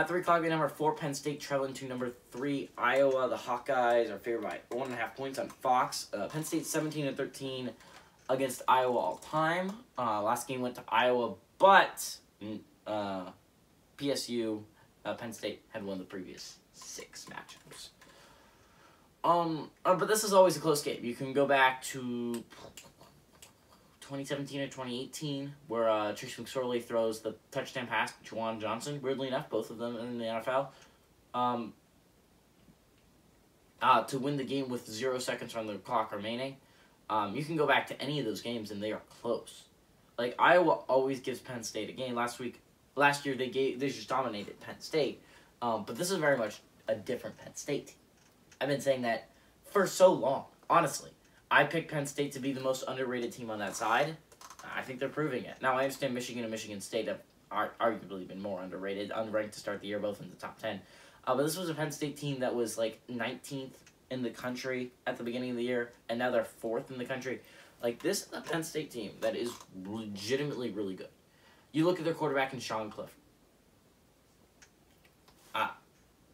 3 o'clock, number 4, Penn State traveling to number 3, Iowa. The Hawkeyes are favored by 1.5 points on Fox. Penn State 17-13 against Iowa all time. Last game went to Iowa, but PSU, Penn State had won the previous 6 matchups. But this is always a close game. You can go back to 2017 or 2018, where Trace McSorley throws the touchdown pass to Juwan Johnson. Weirdly enough, both of them in the NFL. To win the game with 0 seconds on the clock remaining. You can go back to any of those games, and they are close. Like, Iowa always gives Penn State a game. Last year, they just dominated Penn State. But this is very much a different Penn State team. I've been saying that for so long, honestly. I picked Penn State to be the most underrated team on that side. I think they're proving it. Now, I understand Michigan and Michigan State have arguably been more underrated, unranked to start the year, both in the top 10. But this was a Penn State team that was like 19th in the country at the beginning of the year, and now they're 4th in the country. Like, this is a Penn State team that is legitimately really good. You look at their quarterback in Sean Clifford.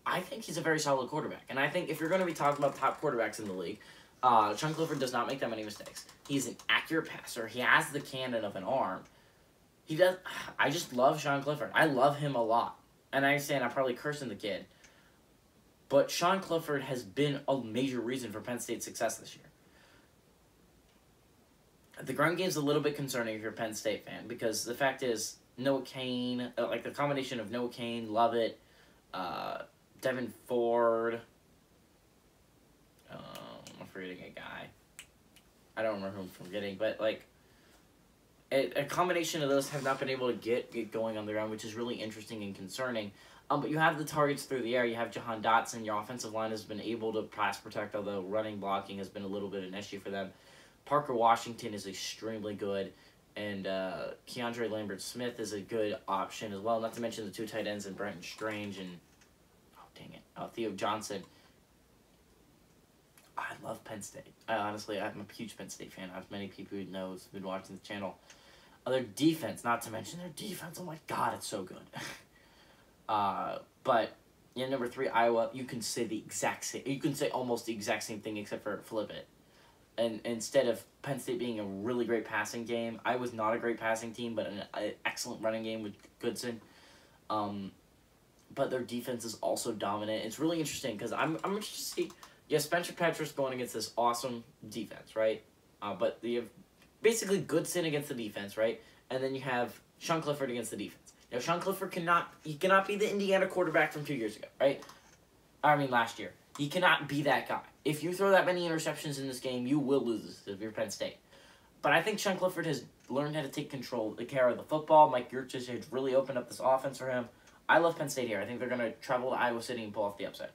I think he's a very solid quarterback. And I think if you're going to be talking about top quarterbacks in the league, Sean Clifford does not make that many mistakes. He's an accurate passer. He has the cannon of an arm. He does. I just love Sean Clifford. I love him a lot. And I understand I'm probably cursing the kid. But Sean Clifford has been a major reason for Penn State's success this year. The ground game's a little bit concerning if you're a Penn State fan, because the fact is, Noah Cain, like the combination of Noah Cain, Lovett, Devin Ford, I'm forgetting a guy. I don't remember who I'm forgetting, but like a combination of those have not been able to get going on the ground, which is really interesting and concerning. But you have the targets through the air. You have Jahan Dotson. Your offensive line has been able to pass protect, although running blocking has been a little bit an issue for them. Parker Washington is extremely good, and Keandre Lambert-Smith is a good option as well, not to mention the 2 tight ends in Brenton Strange and, Theo Johnson. I love Penn State. Honestly, I'm a huge Penn State fan, as many people who know who've been watching the channel. Their defense, not to mention their defense, oh my god, it's so good. But number 3, Iowa, you can say the exact same. You can say almost the exact same thing except for flip it. And instead of Penn State being a really great passing game, Iowa's not a great passing team, but an excellent running game with Goodson. But their defense is also dominant. It's really interesting because I'm interested to see. Yes, Spencer Petras going against this awesome defense, right? But you have basically Goodson against the defense, right? And then you have Sean Clifford against the defense. Now, Sean Clifford cannot be the Indiana quarterback from 2 years ago, right? Last year. He cannot be that guy. If you throw that many interceptions in this game, you will lose if you're Penn State. But I think Sean Clifford has learned how to take care of the football. Mike Yurcich has really opened up this offense for him. I love Penn State here. I think they're going to travel to Iowa City and pull off the upset.